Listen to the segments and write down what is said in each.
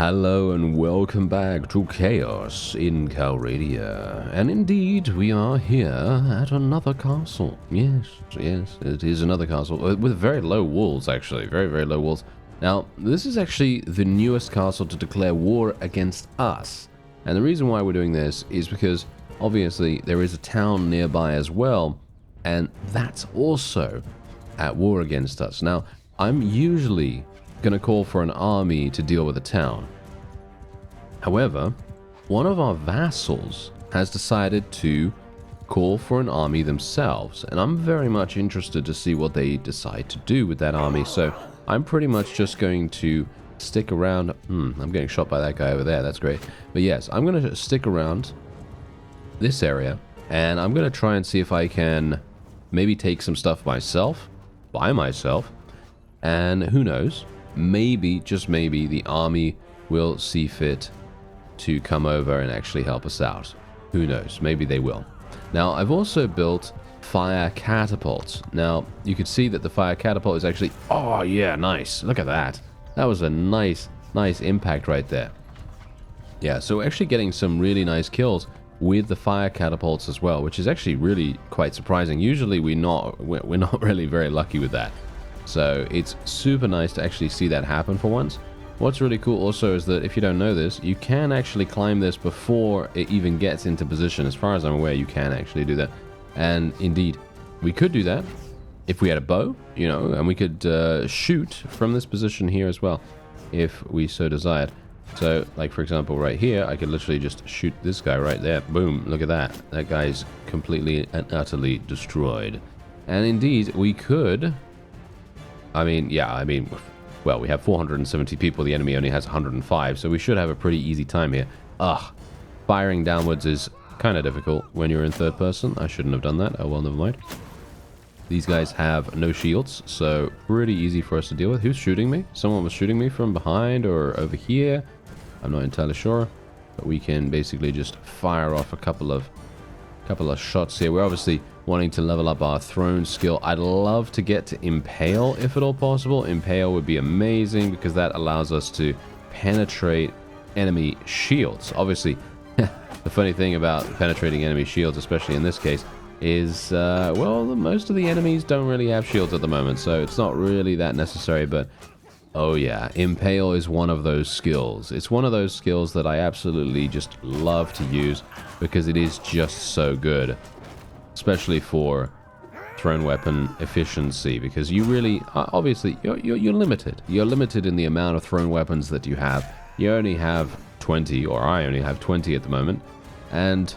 Hello and welcome back to Chaos in Calradia. And indeed, we are here at another castle. Yes, it is another castle with very low walls, actually. Very low walls. Now, this is actually the newest castle to declare war against us. And the reason why we're doing this is because, obviously, there is a town nearby as well, and that's also at war against us. Now, I'm usually going to call for an army to deal with a town. However, one of our vassals has decided to call for an army themselves, and I'm very much interested to see what they decide to do with that army, so I'm pretty much just going to stick around. I'm getting shot by that guy over there, that's great. But yes, I'm going to stick around this area, and I'm going to try and see if I can maybe take some stuff by myself, and who knows, maybe, just maybe, the army will see fit to come over and actually help us out. Who knows, maybe they will. Now, I've also built fire catapults. Now, you can see that the fire catapult is actually, oh yeah, nice, look at that. That was a nice impact right there. Yeah, so we're actually getting some really nice kills with the fire catapults as well, which is actually really quite surprising. Usually we're not really very lucky with that. So it's super nice to actually see that happen for once. What's really cool also is that if you don't know this, you can actually climb this before it even gets into position. As far as I'm aware, you can actually do that. And indeed, we could do that if we had a bow, you know, and we could shoot from this position here as well, if we so desired. So, like for example, right here, I could literally just shoot this guy right there. Boom, look at that. That guy's completely and utterly destroyed. And indeed, we could... well, we have 470 people, the enemy only has 105, so we should have a pretty easy time here. Firing downwards is kind of difficult when you're in third person. I shouldn't have done that. Oh well, never mind. These guys have no shields, so pretty easy for us to deal with. Who's shooting me? Someone was shooting me from behind or over here. I'm not entirely sure, but we can basically just fire off a couple of shots here. We're obviously wanting to level up our throne skill. I'd love to get to impale if at all possible. Impale would be amazing because that allows us to penetrate enemy shields. Obviously, the funny thing about penetrating enemy shields, especially in this case, is, well, most of the enemies don't really have shields at the moment, so it's not really that necessary, but oh yeah, impale is one of those skills. It's one of those skills that I absolutely just love to use because it is just so good. Especially for thrown weapon efficiency, because you really, obviously, you're limited. You're limited in the amount of thrown weapons that you have. You only have 20, or I only have 20 at the moment. And,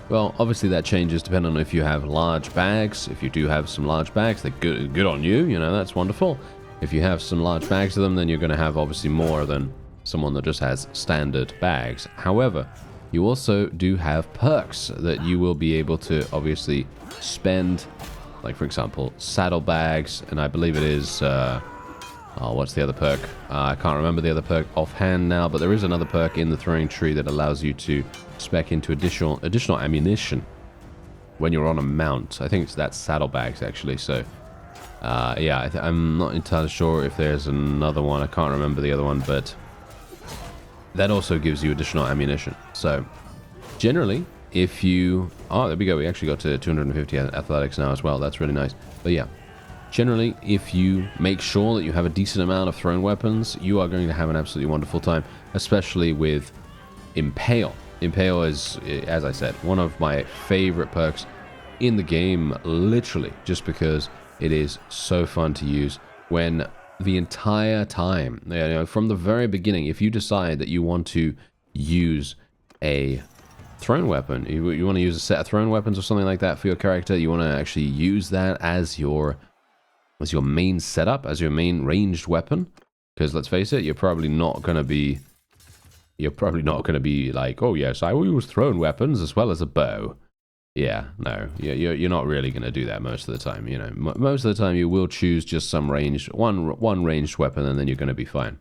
well, obviously that changes depending on if you have large bags. If you do have some large bags, they're good on you, you know, that's wonderful. If you have some large bags of them, then you're going to have obviously more than someone that just has standard bags. However, you also do have perks that you will be able to obviously spend, like for example, saddlebags, and I believe it is, what's the other perk? I can't remember the other perk offhand now, but there is another perk in the throwing tree that allows you to spec into additional ammunition when you're on a mount. I think that's saddlebags actually, so yeah, I'm not entirely sure if there's another one. I can't remember the other one, but that also gives you additional ammunition. So, generally, if you... Oh, there we go. We actually got to 250 athletics now as well. That's really nice. But yeah, generally, if you make sure that you have a decent amount of thrown weapons, you are going to have an absolutely wonderful time, especially with Impale. Impale is, as I said, one of my favorite perks in the game, literally, just because it is so fun to use when... the entire time, you know, from the very beginning, if you decide that you want to use a thrown weapon, you want to use a set of thrown weapons or something like that for your character, you want to actually use that as your main setup, as your main ranged weapon, because let's face it, you're probably not going to be like, oh yes, I will use thrown weapons as well as a bow. Yeah, no, you're not really going to do that most of the time, you know. Most of the time you will choose just some ranged, one ranged weapon, and then you're going to be fine.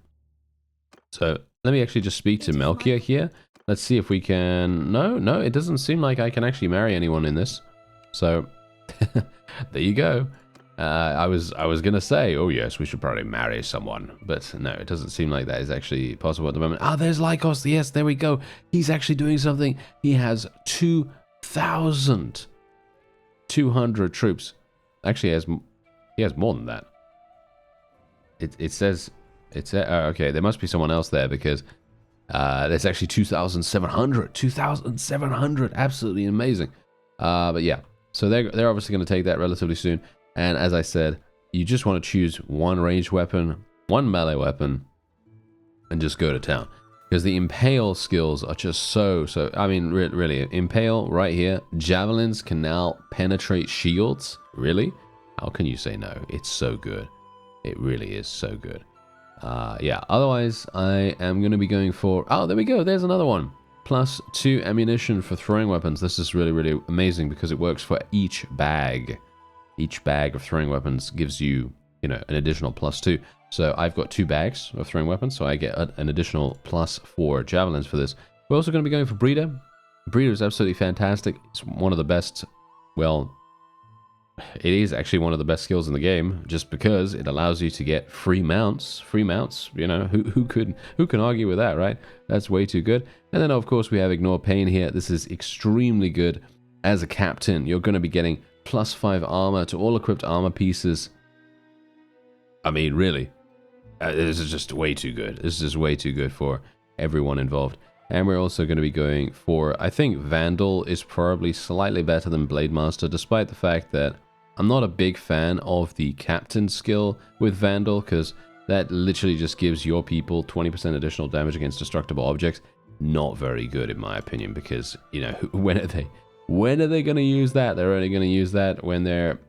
So, let me actually just speak to Melchior here. Let's see if we can... No, it doesn't seem like I can actually marry anyone in this. So, there you go. I was gonna say, oh yes, we should probably marry someone, but no, it doesn't seem like that is actually possible at the moment. Ah, there's Lycos. Yes, there we go. He's actually doing something. He has 2,200 troops. Actually, he has more than that. It says okay. There must be someone else there because there's actually 2,700. 2,700. Absolutely amazing. But yeah, so they're obviously going to take that relatively soon. And as I said, you just want to choose one ranged weapon, one melee weapon, and just go to town. Because the impale skills are just so, I mean, really, impale right here. Javelins can now penetrate shields. Really? How can you say no? It's so good. It really is so good. Yeah, otherwise, I am going to be going for... Oh, there we go. There's another one. +2 ammunition for throwing weapons. This is really, really amazing because it works for each bag. Each bag of throwing weapons gives you, you know, an additional +2. So I've got 2 bags of throwing weapons, so I get an additional +4 javelins for this. We're also going to be going for Breeder. Breeder is absolutely fantastic. It's one of the best, well, it is actually one of the best skills in the game, just because it allows you to get free mounts. Free mounts, you know, who can argue with that, right? That's way too good. And then, of course, we have Ignore Pain here. This is extremely good. As a captain, you're going to be getting +5 armor to all equipped armor pieces. I mean, really, this is just way too good. This is just way too good for everyone involved. And we're also going to be going for, I think Vandal is probably slightly better than Blade Master, despite the fact that I'm not a big fan of the captain skill with Vandal, because that literally just gives your people 20% additional damage against destructible objects. Not very good in my opinion, because, you know, when are they going to use that? They're only going to use that when they're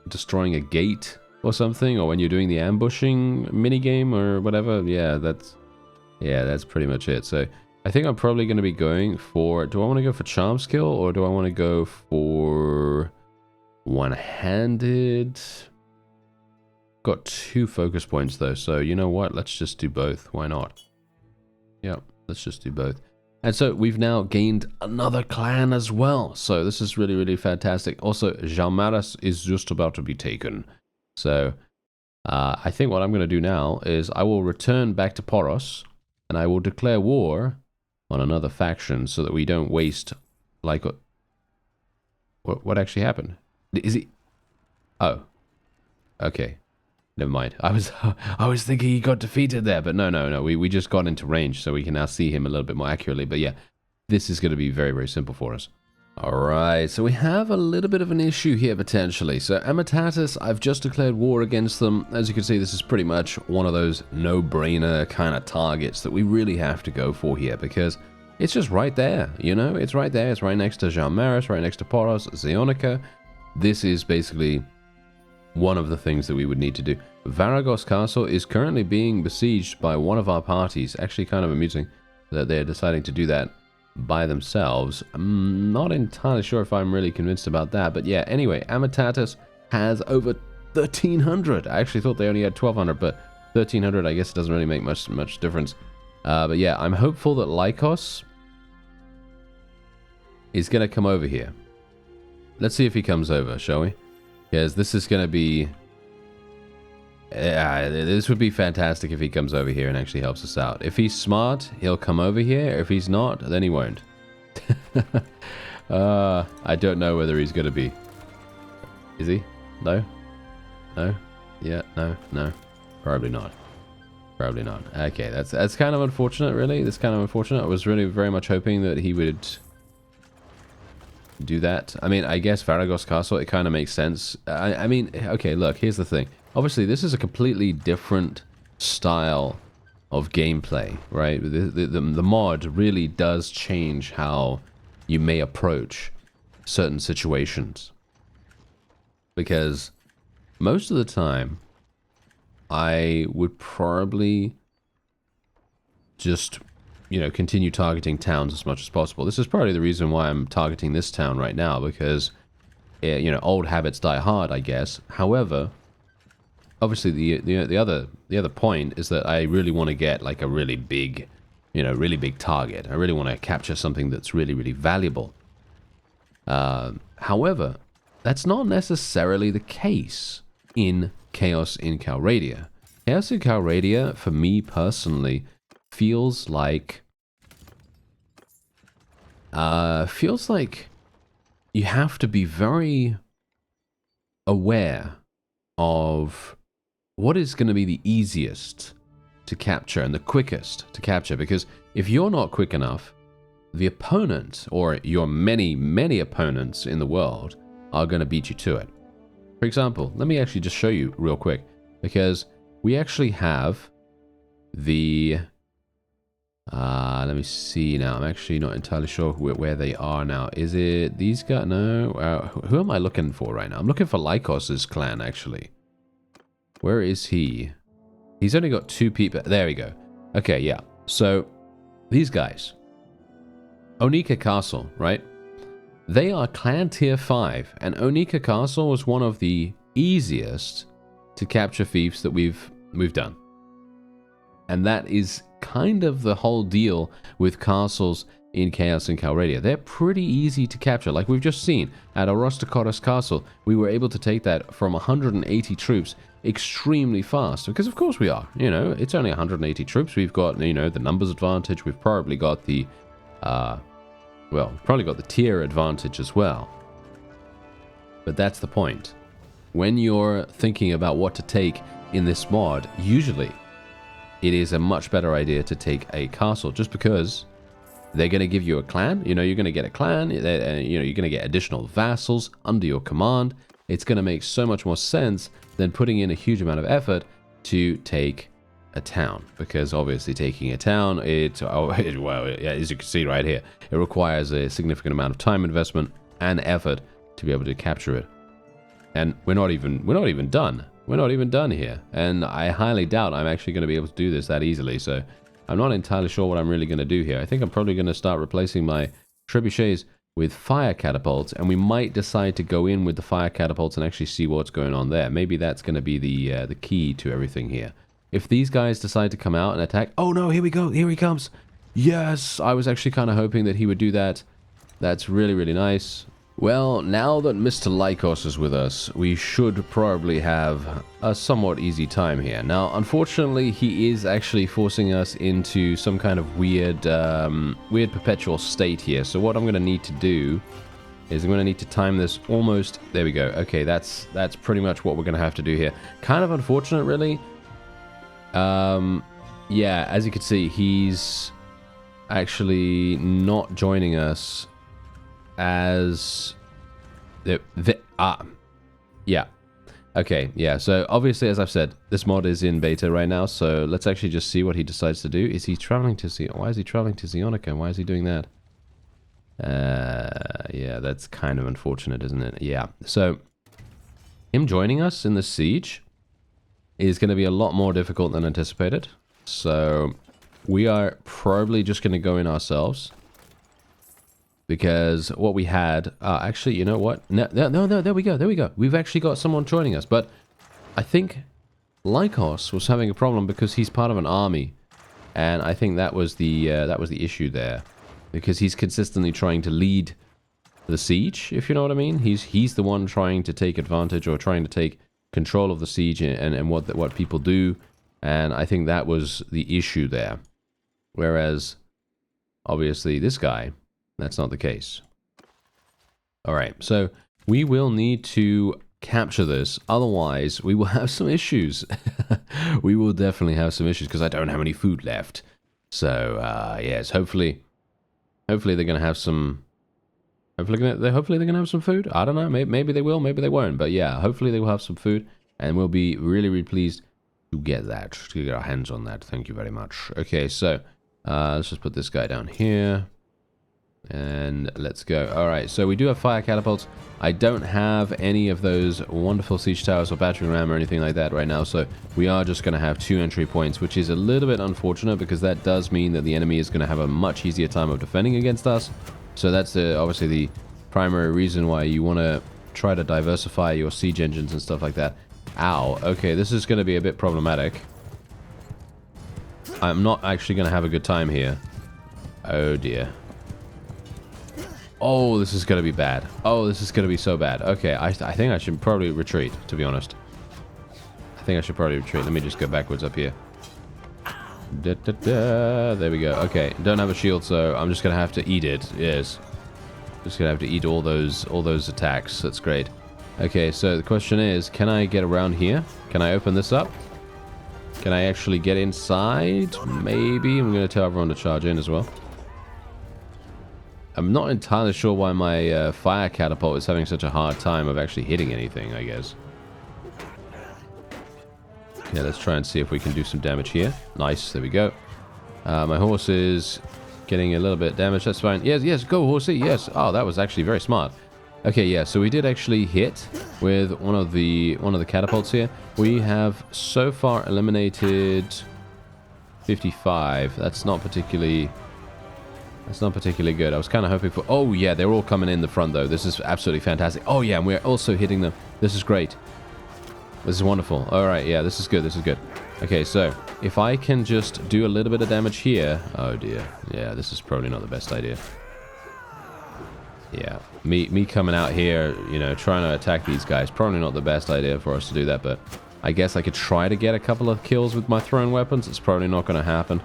destroying a gate or something, or when you're doing the ambushing minigame or whatever. Yeah, that's pretty much it. So I think I'm probably going to be going for... Do I want to go for Charm Skill, or do I want to go for one-handed? Got 2 focus points though, so you know what? Let's just do both. Why not? Yep, let's just do both. And so we've now gained another clan as well. So this is really, really fantastic. Also, Jalmaras is just about to be taken. So I think what I'm going to do now is I will return back to Poros, and I will declare war on another faction so that we don't waste, like, what actually happened? Is he... Oh. Okay. Never mind. I was thinking he got defeated there, but no. We just got into range, so we can now see him a little bit more accurately. But yeah, this is going to be very, very simple for us. Alright, so we have a little bit of an issue here, potentially. So Amitatus, I've just declared war against them. As you can see, this is pretty much one of those no-brainer kind of targets that we really have to go for here, because it's just right there, you know? It's right there. It's right next to Jalmaras, right next to Poros, Zeonica. This is basically one of the things that we would need to do. Varagos Castle is currently being besieged by one of our parties. Actually, kind of amusing that they're deciding to do that by themselves. I'm not entirely sure if I'm really convinced about that, but yeah, anyway, Amitatus has over 1,300. I actually thought they only had 1,200, but 1,300, I guess it doesn't really make much difference. But yeah, I'm hopeful that Lycos is going to come over here. Let's see if he comes over, shall we? Because this is going to be... this would be fantastic if he comes over here and actually helps us out. If he's smart, he'll come over here. If he's not, then he won't. I don't know whether he's going to be. Is he? No? No? Yeah, no. Probably not. Probably not. Okay, that's kind of unfortunate, really. That's kind of unfortunate. I was really very much hoping that he would do that. I mean, I guess Varagos Castle, it kind of makes sense. I mean, okay, look, here's the thing. Obviously, this is a completely different style of gameplay, right? The mod really does change how you may approach certain situations. Because most of the time, I would probably just, you know, continue targeting towns as much as possible. This is probably the reason why I'm targeting this town right now, because, you know, old habits die hard, I guess. However, obviously the other point is that I really want to get like a really big, you know, really big target. I really want to capture something that's really, really valuable. However, that's not necessarily the case. in Chaos in Calradia. Chaos in Calradia, for me personally, feels like you have to be very aware of what is going to be the easiest to capture and the quickest to capture, because if you're not quick enough, the opponent, or your many opponents in the world, are going to beat you to it. For example, let me actually just show you real quick, because we actually have the let me see now. I'm actually not entirely sure where they are now. Is it these guys? No. Who am I looking for right now? I'm looking for Lycos's clan, actually. Where is he? He's only got 2 people. There we go. Okay, yeah. So, these guys. Onika Castle, right? They are clan tier 5, and Onika Castle was one of the easiest to capture fiefs that we've done. And that is kind of the whole deal with castles in Chaos and Calradia. They're pretty easy to capture. Like we've just seen at Orostokoros Castle, we were able to take that from 180 troops extremely fast. Because of course we are. You know, it's only 180 troops. We've got, you know, the numbers advantage. We've probably got the, probably got the tier advantage as well. But that's the point. When you're thinking about what to take in this mod, usually it is a much better idea to take a castle, just because they're going to give you a clan. You know, you're going to get a clan. You know, you're going to get additional vassals under your command. It's going to make so much more sense than putting in a huge amount of effort to take a town, because obviously taking a town, well, yeah, as you can see right here, it requires a significant amount of time investment and effort to be able to capture it. And we're not even done. We're not even done here, and I highly doubt I'm actually going to be able to do this that easily, so I'm not entirely sure what I'm really going to do here. I think I'm probably going to start replacing my trebuchets with fire catapults, and we might decide to go in with the fire catapults and actually see what's going on there. Maybe that's going to be the key to everything here. If these guys decide to come out and attack... Oh no, here we go, here he comes! Yes! I was actually kind of hoping that he would do that. That's really, really nice. Well, now that Mr. Lycos is with us, we should probably have a somewhat easy time here. Now, unfortunately, he is actually forcing us into some kind of weird perpetual state here. So what I'm going to need to do is I'm going to need to time this almost... There we go. Okay, that's pretty much what we're going to have to do here. Kind of unfortunate, really. Yeah, as you can see, he's actually not joining us as yeah, okay, yeah, so obviously, as I've said, this mod is in beta right now, so let's actually just see what he decides to do. Is he traveling to why is he traveling to Xionica? Why is he doing that? Yeah, that's kind of unfortunate, isn't it? Yeah, so him joining us in the siege is going to be a lot more difficult than anticipated, so we are probably just going to go in ourselves. Because what we had... actually, you know what? No, there we go. We've actually got someone joining us. But I think Lycos was having a problem because he's part of an army. And I think that was the issue there. Because he's consistently trying to lead the siege, if you know what I mean. He's the one trying to take advantage or trying to take control of the siege and what people do. And I think that was the issue there. Whereas, obviously, this guy... That's not the case. Alright, so we will need to capture this, otherwise we will have some issues. We will definitely have some issues because I don't have any food left. So, yes, hopefully they're going to have some... Hopefully they're going to have some food? I don't know, maybe they will, maybe they won't. But yeah, hopefully they will have some food, and we'll be really, really pleased to get that, to get our hands on that. Thank you very much. Okay, so, let's just put this guy down here. And let's go. Alright, so we do have fire catapults. I don't have any of those wonderful siege towers or battering ram or anything like that right now, so we are just going to have 2 entry points, which is a little bit unfortunate because that does mean that the enemy is going to have a much easier time of defending against us. So that's obviously the primary reason why you want to try to diversify your siege engines and stuff like that. Ow. Okay, this is going to be a bit problematic. I'm not actually going to have a good time here. Oh dear. Oh, this is going to be bad. Oh, this is going to be so bad. Okay, I think I should probably retreat, to be honest. think I should probably retreat. Let me just go backwards up here. There we go. Okay, don't have a shield, so I'm just gonna have to eat it. Yes, just gonna have to eat all those attacks. That's great. Okay, so the question is, can I get around here? Can I open this up? Can I actually get inside? Maybe. I'm gonna tell everyone to charge in as well. I'm not entirely sure why my fire catapult is having such a hard time of actually hitting anything, I guess. Okay, let's try and see if we can do some damage here. Nice, there we go. My horse is getting a little bit damaged. That's fine. Yes, yes, go horsey, yes. Oh, that was actually very smart. Okay, yeah, so we did actually hit with one of the catapults here. We have so far eliminated 55. That's not particularly good. I was kind of hoping for... Oh, yeah, they're all coming in the front, though. This is absolutely fantastic. Oh, yeah, and we're also hitting them. This is great. This is wonderful. All right, yeah, this is good. This is good. Okay, so if I can just do a little bit of damage here... Oh, dear. Yeah, this is probably not the best idea. Yeah, me coming out here, you know, trying to attack these guys, probably not the best idea for us to do that, but I guess I could try to get a couple of kills with my thrown weapons. It's probably not going to happen.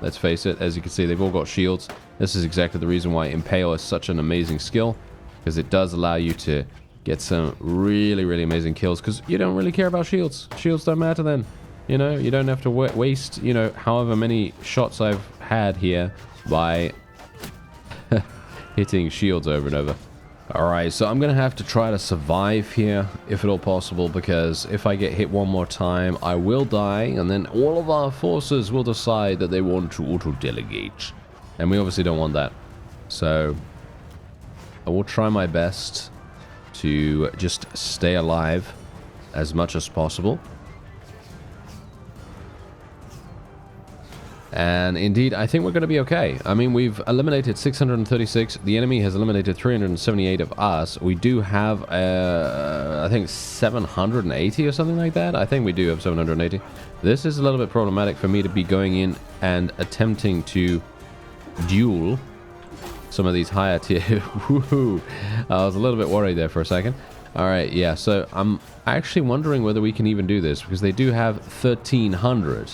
Let's face it, as you can see, they've all got shields. This is exactly the reason why Impale is such an amazing skill, because it does allow you to get some really, really amazing kills, because you don't really care about shields. Shields don't matter then. You know, you don't have to waste, you know, however many shots I've had here by... hitting shields over and over. Alright, so I'm going to have to try to survive here, if at all possible, because if I get hit one more time, I will die, and then all of our forces will decide that they want to auto-delegate. And we obviously don't want that. So, I will try my best to just stay alive as much as possible. And indeed, I think we're going to be okay. I mean, we've eliminated 636. The enemy has eliminated 378 of us. We do have, I think, 780 or something like that. I think we do have 780. This is a little bit problematic for me to be going in and attempting to duel some of these higher tier. Woohoo! I was a little bit worried there for a second. All right, yeah. So I'm actually wondering whether we can even do this, because they do have 1,300.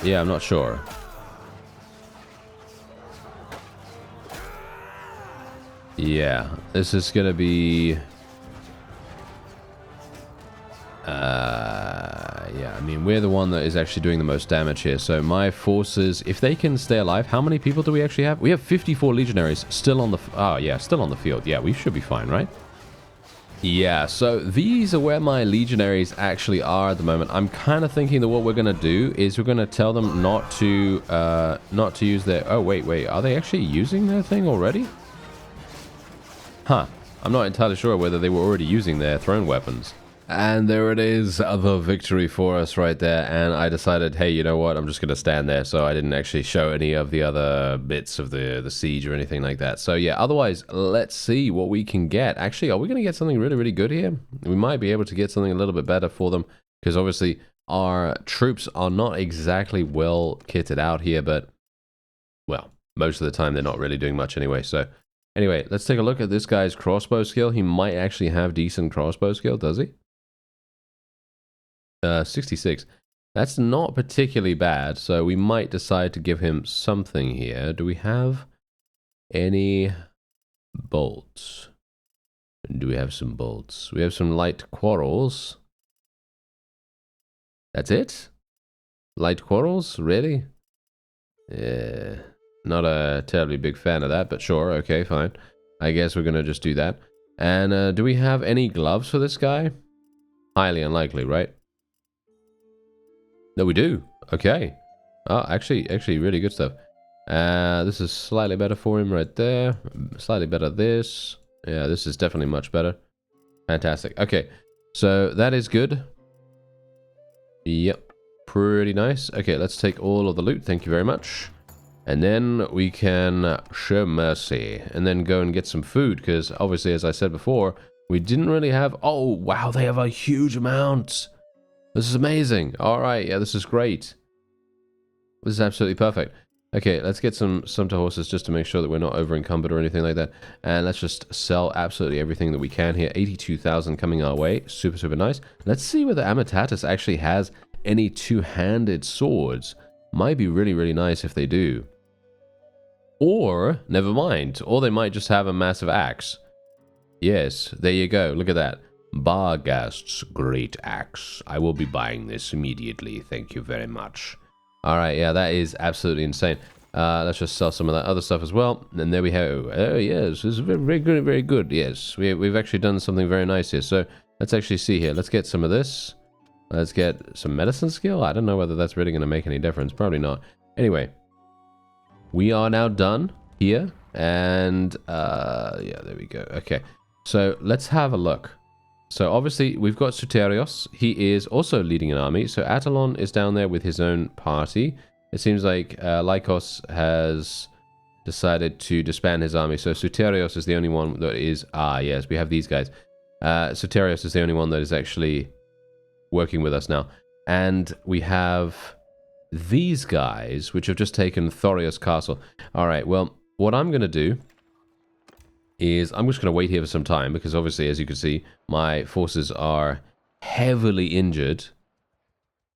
Yeah, I'm not sure. Yeah, this is gonna be... yeah, I mean, we're the one that is actually doing the most damage here. So my forces, if they can stay alive, how many people do we actually have? We have 54 legionaries still on the... Oh, yeah, still on the field. Yeah, we should be fine, right? Yeah, so these are where my legionaries actually are at the moment. I'm kind of thinking that what we're going to do is we're going to tell them not to use their... Oh, wait. Are they actually using their thing already? Huh. I'm not entirely sure whether they were already using their thrown weapons. And there it is, the victory for us right there. And I decided, hey, you know what? I'm just going to stand there. So I didn't actually show any of the other bits of the siege or anything like that. So yeah, otherwise, let's see what we can get. Actually, are we going to get something really, really good here? We might be able to get something a little bit better for them, because obviously our troops are not exactly well kitted out here. But, well, most of the time they're not really doing much anyway. So anyway, let's take a look at this guy's crossbow skill. He might actually have decent crossbow skill, does he? 66. That's not particularly bad, so we might decide to give him something here. Do we have any bolts? Do we have some bolts? We have some light quarrels. That's it? Light quarrels? Really? Yeah. Not a terribly big fan of that, but sure. Okay, fine. I guess we're going to just do that. And do we have any gloves for this guy? Highly unlikely, right? No, we do. Okay. Oh, actually, really good stuff. This is slightly better for him right there. Slightly better this. Yeah, this is definitely much better. Fantastic. Okay, so that is good. Yep, pretty nice. Okay, let's take all of the loot. Thank you very much. And then we can show mercy and then go and get some food, because obviously, as I said before, we didn't really have... Oh, wow, they have a huge amount. This is amazing. All right, yeah, this is great. This is absolutely perfect. Okay, let's get some sumpter horses just to make sure that we're not over encumbered or anything like that. And let's just sell absolutely everything that we can here. 82,000 coming our way. Super, super nice. Let's see whether Amitatus actually has any two-handed swords. Might be really, really nice if they do. Or, never mind. Or they might just have a massive axe. Yes, there you go. Look at that. Barghast's great axe. I will be buying this immediately. Thank you very much. Alright, yeah, that is absolutely insane. Let's just sell some of that other stuff as well. And there we go. Oh, yes, this is very, very good, very good. Yes, we've actually done something very nice here. So, let's actually see here. Let's get some of this. Let's get some medicine skill. I don't know whether that's really going to make any difference. Probably not. Anyway, we are now done here. And, yeah, there we go. Okay, so let's have a look. So obviously we've got Soterios. He is also leading an army. So Atalon is down there with his own party. It seems like Lycos has decided to disband his army. So Soterios is the only one that is... Ah, yes, we have these guys. Soterios is the only one that is actually working with us now. And we have these guys, which have just taken Thorios Castle. All right, well, what I'm going to do is I'm just going to wait here for some time because obviously, as you can see, my forces are heavily injured.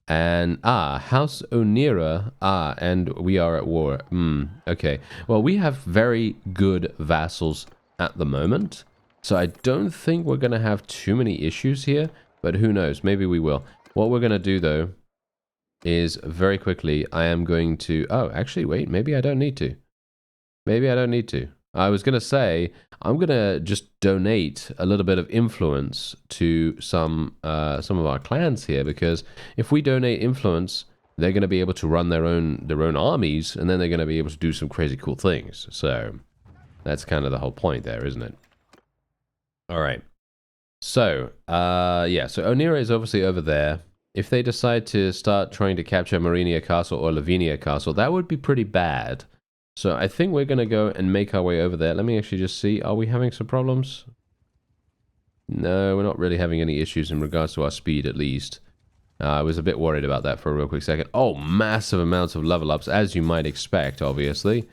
And, House Onira, and we are at war. Okay. Well, we have very good vassals at the moment, so I don't think we're going to have too many issues here, but who knows? Maybe we will. What we're going to do, though, is very quickly, I am going to... Oh, actually, wait, maybe I don't need to. Maybe I don't need to. I was going to say, I'm going to just donate a little bit of influence to some of our clans here, because if we donate influence, they're going to be able to run their own armies, and then they're going to be able to do some crazy cool things. So that's kind of the whole point there, isn't it? All right. So, yeah, so Onira is obviously over there. If they decide to start trying to capture Marinia Castle or Lavinia Castle, that would be pretty bad. So I think we're going to go and make our way over there. Let me actually just see. Are we having some problems? No, we're not really having any issues in regards to our speed, at least. I was a bit worried about that for a real quick second. Oh, massive amounts of level ups, as you might expect, obviously.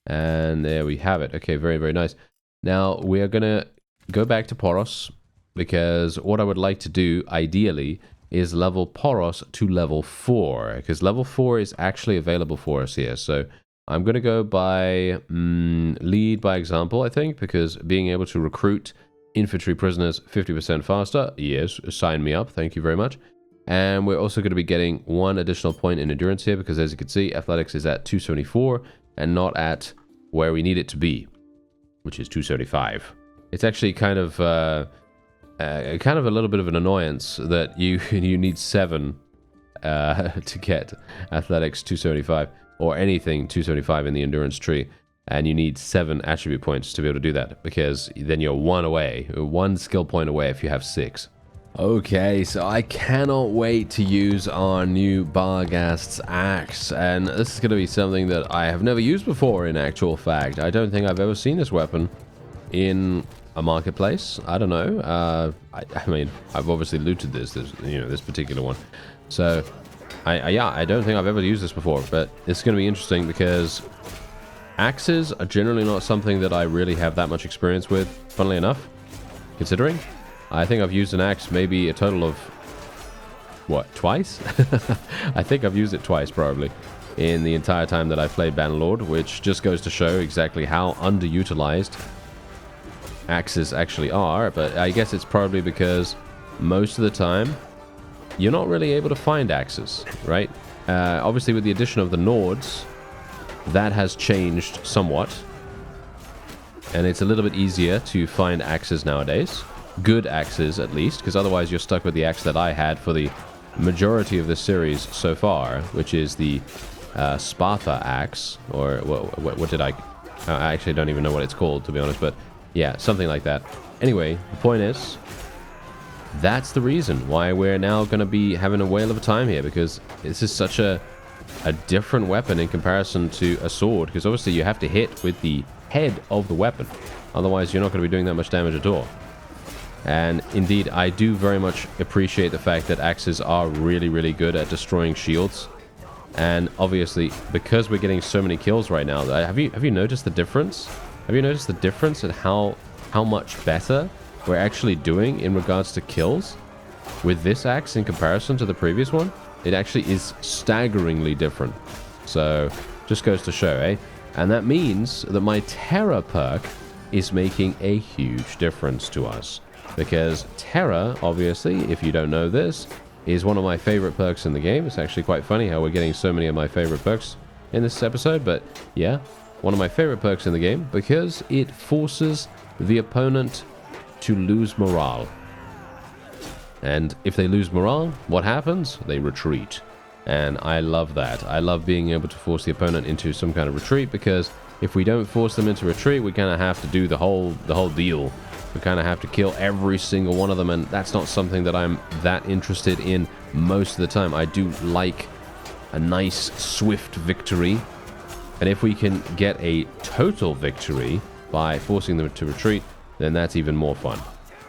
And there we have it. Okay, very, very nice. Now, we are going to go back to Poros, because what I would like to do, ideally, is level Poros to level 4, because level 4 is actually available for us here. So I'm going to go by lead by example, I think, because being able to recruit infantry prisoners 50% faster, yes, sign me up, thank you very much. And we're also going to be getting 1 additional point in endurance here, because as you can see, athletics is at 274 and not at where we need it to be, which is 275. It's actually kind of a little bit of an annoyance that you need 7 to get athletics 275. Or anything 275 in the endurance tree, and you need 7 attribute points to be able to do that, because then you're 1 skill point away if you have 6. Okay, so I cannot wait to use our new Barghast's axe, and this is going to be something that I have never used before in actual fact. I don't think I've ever seen this weapon in a marketplace. I don't know. I mean, I've obviously looted this particular one. So yeah, I don't think I've ever used this before, but it's going to be interesting because axes are generally not something that I really have that much experience with, funnily enough, considering. I think I've used an axe maybe a total of, what, twice? I think I've used it twice, probably, in the entire time that I've played Bannerlord, which just goes to show exactly how underutilized axes actually are, but I guess it's probably because most of the time you're not really able to find axes, right? Obviously, with the addition of the Nords, that has changed somewhat. And it's a little bit easier to find axes nowadays. Good axes, at least, because otherwise you're stuck with the axe that I had for the majority of this series so far, which is the Sparta axe, or what did I actually don't even know what it's called, to be honest, but yeah, something like that. Anyway, the point is, that's the reason why we're now going to be having a whale of a time here, because this is such a different weapon in comparison to a sword, because obviously you have to hit with the head of the weapon, otherwise you're not going to be doing that much damage at all. And indeed, I do very much appreciate the fact that axes are really, really good at destroying shields. And obviously, because we're getting so many kills right now, have you noticed the difference? Have you noticed the difference in how much better we're actually doing in regards to kills with this axe in comparison to the previous one? It actually is staggeringly different. So, just goes to show, eh? And that means that my Terror perk is making a huge difference to us. Because Terror, obviously, if you don't know this, is one of my favorite perks in the game. It's actually quite funny how we're getting so many of my favorite perks in this episode. But yeah, one of my favorite perks in the game because it forces the opponent to lose morale. And if they lose morale, what happens? They retreat. And I love that. I love being able to force the opponent into some kind of retreat, because if we don't force them into retreat, we kind of have to do the whole deal. We kind of have to kill every single one of them, and that's not something that I'm that interested in most of the time. I do like a nice, swift victory. And if we can get a total victory by forcing them to retreat, then that's even more fun.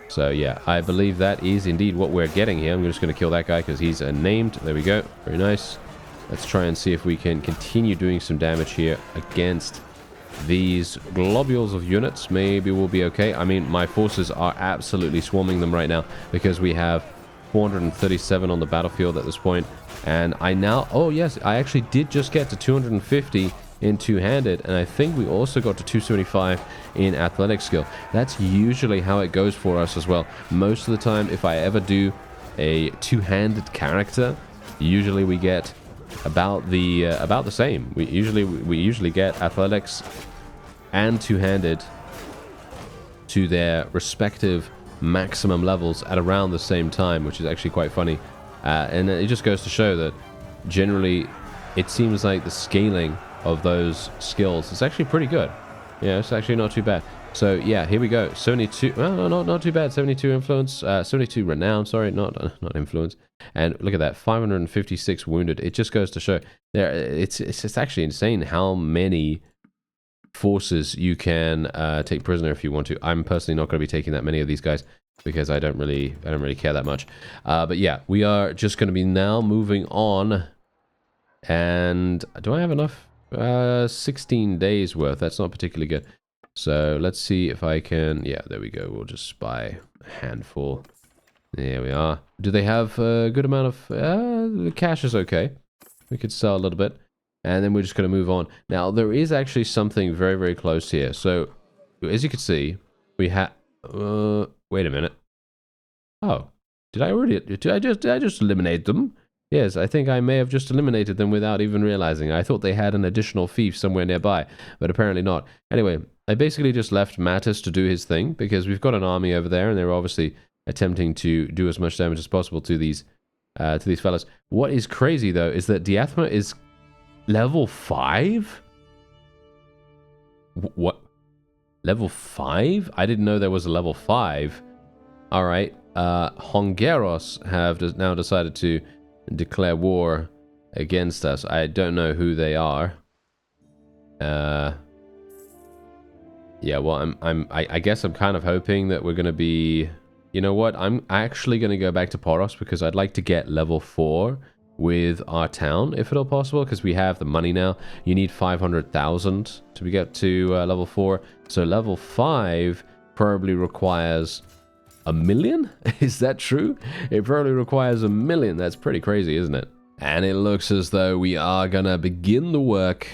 So yeah, I believe that is indeed what we're getting here. I'm just going to kill that guy because he's named. There we go. Very nice. Let's try and see if we can continue doing some damage here against these globules of units. Maybe we'll be okay. I mean, my forces are absolutely swarming them right now because we have 437 on the battlefield at this point. And I now... Oh, yes, I actually did just get to 250 in two-handed, and I think we also got to 275 in athletic skill. That's usually how it goes for us as well. Most of the time, if I ever do a two-handed character, usually we get about the same. We usually get athletics and two-handed to their respective maximum levels at around the same time, which is actually quite funny. And it just goes to show that generally it seems like the scaling of those skills is actually pretty good. Yeah, it's actually not too bad. So yeah, here we go. 72. Well, no, not too bad. 72 influence. 72 renown. Sorry, not influence. And look at that, 556 wounded. It just goes to show there. It's actually insane how many forces you can take prisoner if you want to. I'm personally not going to be taking that many of these guys because I don't really care that much. But yeah, we are just going to be now moving on. And do I have enough? 16 days worth. That's not particularly good. So let's see if I can... Yeah, there we go. We'll just buy a handful. There we are. Do they have a good amount of... the cash is okay. We could sell a little bit. And then we're just going to move on. Now, there is actually something very, very close here. So, as you can see, we have... wait a minute. Oh. Did I just eliminate them? Yes, I think I may have just eliminated them without even realizing. I thought they had an additional thief somewhere nearby, but apparently not. Anyway, I basically just left Mattis to do his thing, because we've got an army over there, and they're obviously attempting to do as much damage as possible to these fellas. What is crazy, though, is that Diathma is level 5? What? Level 5? I didn't know there was a level 5. Alright, Hongeros have now decided to declare war against us. I don't know who they are. Yeah, well, I guess I'm kind of hoping that we're going to be... You know what? I'm actually going to go back to Poros because I'd like to get level 4 with our town, if at all possible, because we have the money now. You need 500,000 to get to level 4. So level 5 probably requires... 1 million? Is that true? It probably requires 1 million. That's pretty crazy, isn't it? And it looks as though we are gonna begin the work,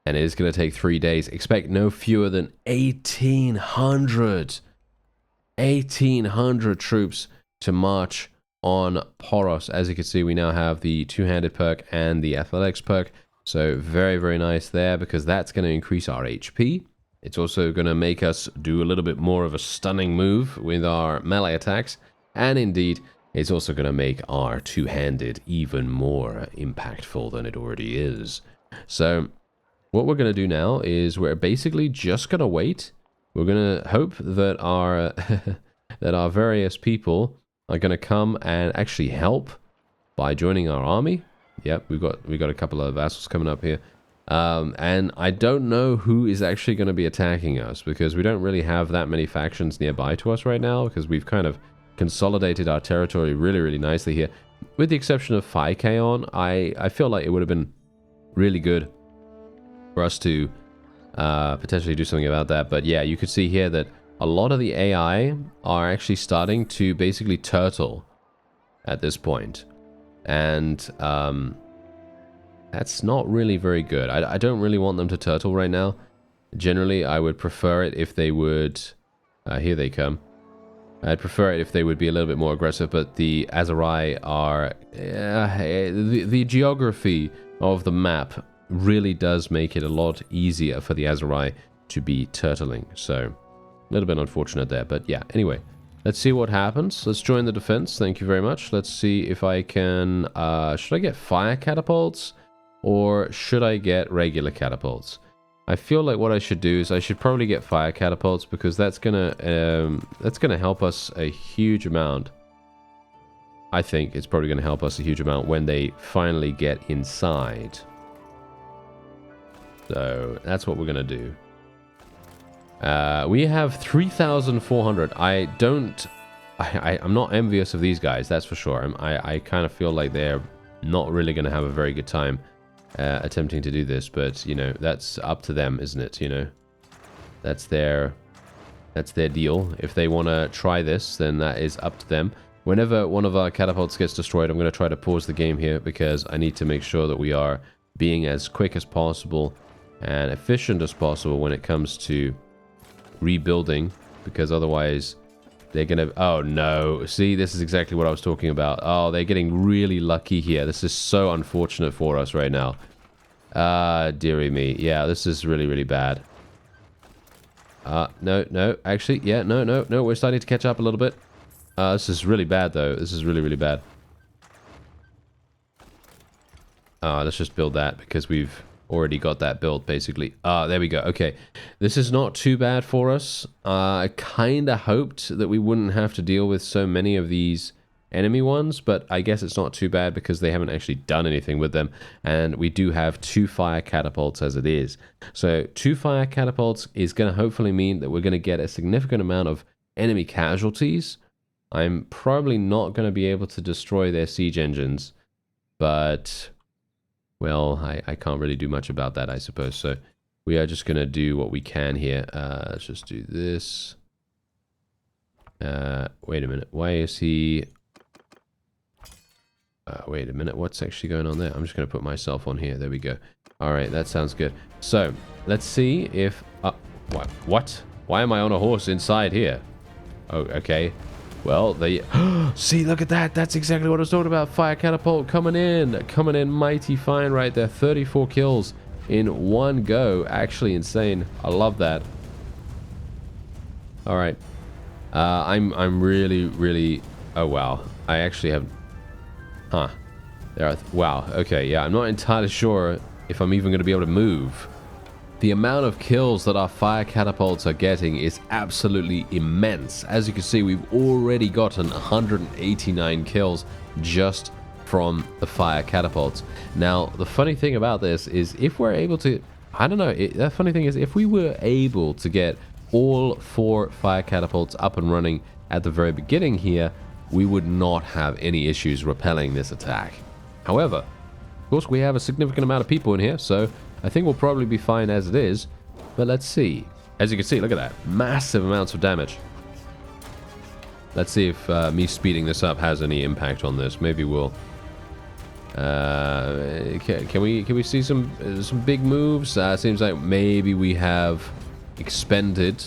and it is gonna take 3 days. Expect no fewer than 1,800 troops to march on Poros. As you can see, we now have the two-handed perk and the athletics perk. So very, very nice there, because that's gonna increase our HP. It's also going to make us do a little bit more of a stunning move with our melee attacks. And indeed, it's also going to make our two-handed even more impactful than it already is. So, what we're going to do now is we're basically just going to wait. We're going to hope that our, that our various people are going to come and actually help by joining our army. Yep, we've got a couple of vassals coming up here. And I don't know who is actually going to be attacking us, because we don't really have that many factions nearby to us right now, because we've kind of consolidated our territory really, really nicely here. With the exception of Phykeon, I feel like it would have been really good for us to potentially do something about that. But yeah, you could see here that a lot of the AI are actually starting to basically turtle at this point. And that's not really very good. I don't really want them to turtle right now. Generally, I would prefer it if they would... here they come. I'd prefer it if they would be a little bit more aggressive, but the Aserai are... the geography of the map really does make it a lot easier for the Aserai to be turtling. So, a little bit unfortunate there, but yeah. Anyway, let's see what happens. Let's join the defense. Thank you very much. Let's see if I can... should I get fire catapults? Or should I get regular catapults? I feel like what I should do is I should probably get fire catapults, because that's gonna help us a huge amount. I think it's probably gonna help us a huge amount when they finally get inside. So that's what we're gonna do. We have 3,400. I'm not envious of these guys, that's for sure. I kind of feel like they're not really gonna have a very good time attempting to do this, but you know, that's up to them, isn't it? You know, that's their deal. If they want to try this, then that is up to them. Whenever one of our catapults gets destroyed, I'm going to try to pause the game here, because I need to make sure that we are being as quick as possible and efficient as possible when it comes to rebuilding, because otherwise they're gonna... Oh no, see, this is exactly what I was talking about. Oh, they're getting really lucky here. This is so unfortunate for us right now. Dearie me. Yeah, this is really, really bad. No, actually, yeah, no, we're starting to catch up a little bit. This is really bad though. This is really, really bad. Let's just build that, because we've already got that built, basically. There we go. Okay, this is not too bad for us. I kind of hoped that we wouldn't have to deal with so many of these enemy ones, but I guess it's not too bad, because they haven't actually done anything with them, and we do have 2 fire catapults as it is. So 2 fire catapults is going to hopefully mean that we're going to get a significant amount of enemy casualties. I'm probably not going to be able to destroy their siege engines, but... well, I can't really do much about that, I suppose. So we are just going to do what we can here. Let's just do this. Wait a minute. Why is he... wait a minute. What's actually going on there? I'm just going to put myself on here. There we go. All right, that sounds good. So let's see if... what? Why am I on a horse inside here? Oh, okay. Well, they... see, look at that. That's exactly what I was talking about. Fire catapult coming in mighty fine right there. 34 kills in one go. Actually insane. I love that. All right. I'm really, really... oh, wow. I actually have... huh. There are... wow. Okay, yeah. I'm not entirely sure if I'm even going to be able to move. The amount of kills that our fire catapults are getting is absolutely immense. As you can see, we've already gotten 189 kills just from the fire catapults. Now, the funny thing about this is if we're able to... I don't know. The funny thing is if we were able to get all 4 fire catapults up and running at the very beginning here, we would not have any issues repelling this attack. However, of course, we have a significant amount of people in here, so... I think we'll probably be fine as it is, but let's see. As you can see, look at that. Massive amounts of damage. Let's see if me speeding this up has any impact on this. Maybe we'll... can we see some big moves? Seems like maybe we have expended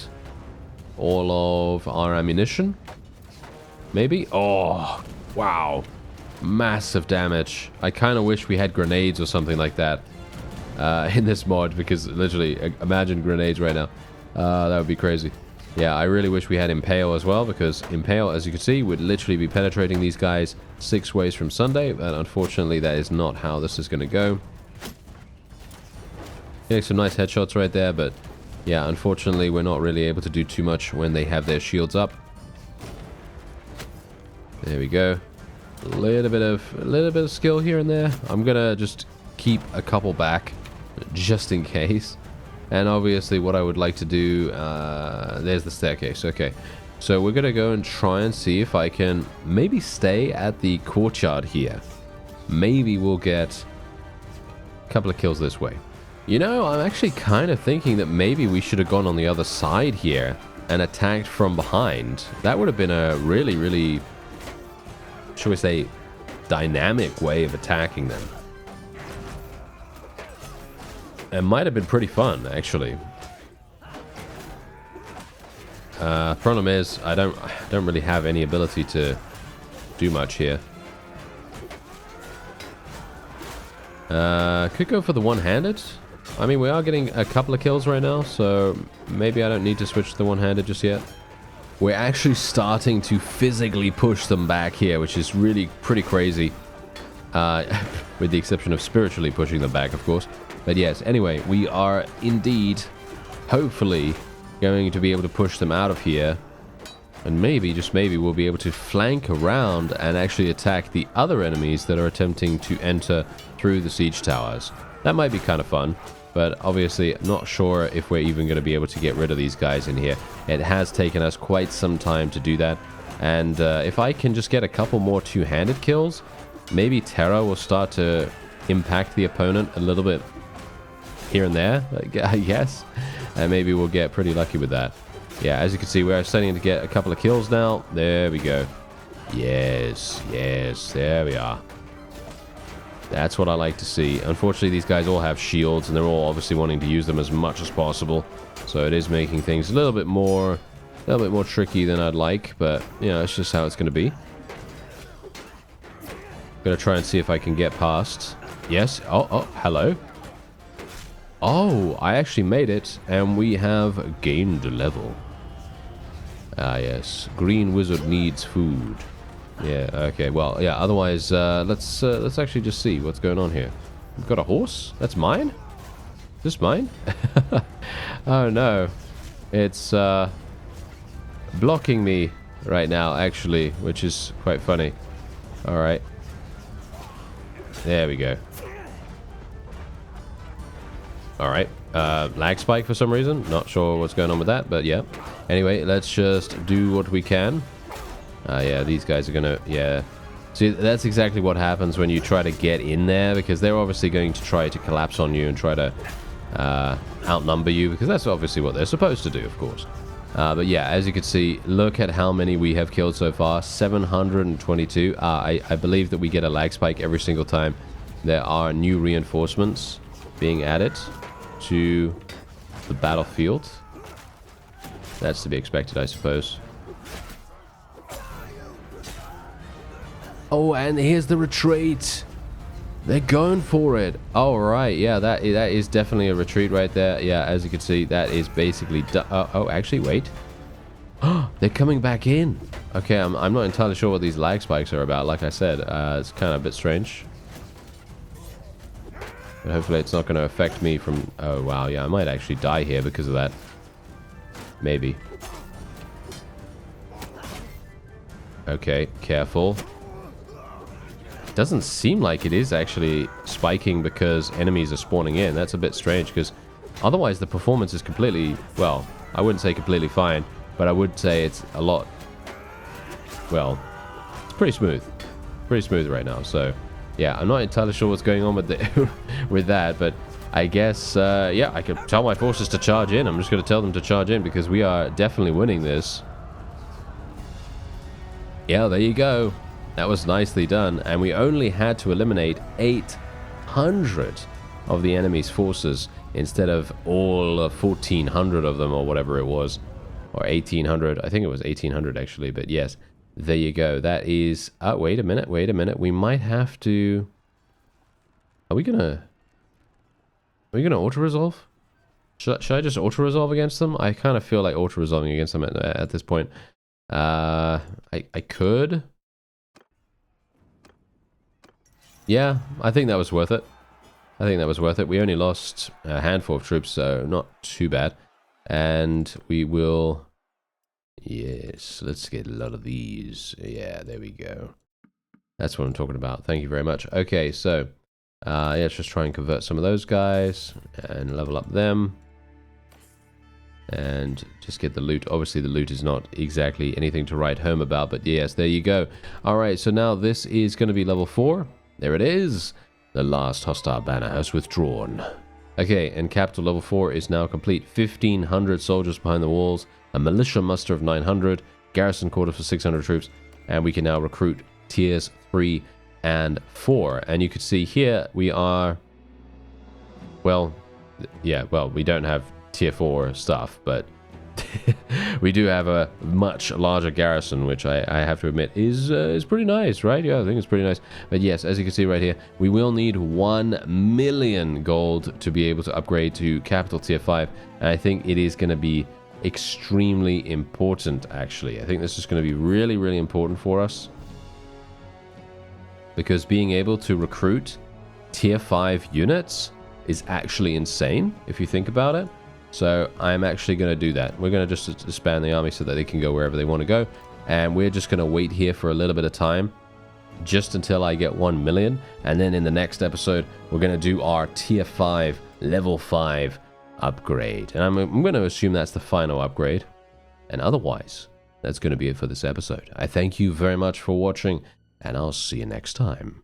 all of our ammunition. Maybe? Oh, wow. Massive damage. I kind of wish we had grenades or something like that. In this mod, because literally, imagine grenades right now. That would be crazy. Yeah, I really wish we had Impale as well, because Impale, as you can see, would literally be penetrating these guys 6 ways from Sunday, but unfortunately that is not how this is going to go. Getting some nice headshots right there, but yeah, unfortunately we're not really able to do too much when they have their shields up. There we go. A little bit of skill here and there. I'm gonna just keep a couple back just in case. And obviously what I would like to do, there's the staircase. Okay, so we're gonna go and try and see if I can maybe stay at the courtyard here. Maybe we'll get couple of kills this way. You know, I'm actually kind of thinking that maybe we should have gone on the other side here and attacked from behind. That would have been a really, really, shall we say, dynamic way of attacking them. It might have been pretty fun, actually. Problem is, I don't really have any ability to do much here. Could go for the one-handed. I mean, we are getting a couple of kills right now, so maybe I don't need to switch to the one-handed just yet. We're actually starting to physically push them back here, which is really pretty crazy. With the exception of spiritually pushing them back, of course. But yes, anyway, we are indeed, hopefully, going to be able to push them out of here. And maybe, just maybe, we'll be able to flank around and actually attack the other enemies that are attempting to enter through the siege towers. That might be kind of fun, but obviously I'm not sure if we're even going to be able to get rid of these guys in here. It has taken us quite some time to do that. And if I can just get a couple more two-handed kills, maybe Terra will start to impact the opponent a little bit here and there, I guess. And maybe we'll get pretty lucky with that. Yeah, as you can see, we're starting to get a couple of kills now. There we go. Yes, yes, there we are. That's what I like to see. Unfortunately, these guys all have shields, and they're all obviously wanting to use them as much as possible. So it is making things a little bit more tricky than I'd like. But, you know, it's just how it's going to be. Gonna try and see if I can get past. Yes. Oh, hello. Oh, I actually made it, and we have gained a level. Ah, yes. Green wizard needs food. Yeah, okay. Well, yeah, otherwise, let's actually just see what's going on here. We've got a horse? That's mine? Is this mine? Oh, no. It's, blocking me right now, actually, which is quite funny. Alright. There we go. Alright, lag spike for some reason. Not sure what's going on with that, but yeah. Anyway, let's just do what we can. Yeah, these guys are gonna, yeah. See, that's exactly what happens when you try to get in there, because they're obviously going to try to collapse on you and try to outnumber you, because that's obviously what they're supposed to do, of course. But yeah, as you can see, look at how many we have killed so far. 722. I believe that we get a lag spike every single time there are new reinforcements being added to the battlefield. That's to be expected, I suppose. Oh, and here's the retreat. They're going for it. Oh, right. Yeah, that is definitely a retreat right there. Yeah, as you can see, that is basically... oh, actually, wait. Oh, they're coming back in. Okay, I'm not entirely sure what these lag spikes are about. Like I said, it's kind of a bit strange. But hopefully it's not going to affect me from... Oh, wow. Yeah, I might actually die here because of that. Maybe. Okay, careful. Doesn't seem like it is actually spiking because enemies are spawning in. That's a bit strange, because otherwise the performance is completely, well, I wouldn't say completely fine, but I would say it's a lot, well, it's pretty smooth right now. So yeah, I'm not entirely sure what's going on with the with that, but I guess yeah, I could tell my forces to charge in. I'm just going to tell them to charge in, because we are definitely winning this. Yeah, there you go. That was nicely done, and we only had to eliminate 800 of the enemy's forces instead of all 1,400 of them, or whatever it was, or 1,800. I think it was 1,800 actually, but yes, there you go. That is... Oh, wait a minute. We might have to... Are we gonna auto-resolve? Should I just auto-resolve against them? I kind of feel like auto-resolving against them at this point. I could... Yeah, I think that was worth it. We only lost a handful of troops, so not too bad. And we will... Yes, let's get a lot of these. Yeah, there we go. That's what I'm talking about. Thank you very much. Okay, so... yeah, let's just try and convert some of those guys and level up them. And just get the loot. Obviously, the loot is not exactly anything to write home about, but yes, there you go. Alright, so now this is going to be level 4. There it is. The last hostile banner has withdrawn. Okay, and capital level 4 is now complete. 1,500 soldiers behind the walls, a militia muster of 900, garrison quarter for 600 troops, and we can now recruit tiers 3 and 4. And you can see here we are, well, yeah, well, we don't have tier 4 stuff, but we do have a much larger garrison, which I have to admit is pretty nice, right? Yeah, I think it's pretty nice. But yes, as you can see right here, we will need 1 million gold to be able to upgrade to capital tier 5. And I think it is going to be extremely important, actually. I think this is going to be really, really important for us. Because being able to recruit tier 5 units is actually insane, if you think about it. So I'm actually going to do that. We're going to just expand the army so that they can go wherever they want to go. And we're just going to wait here for a little bit of time, just until I get 1 million. And then in the next episode, we're going to do our tier 5, level 5 upgrade. And I'm going to assume that's the final upgrade. And otherwise, that's going to be it for this episode. I thank you very much for watching, and I'll see you next time.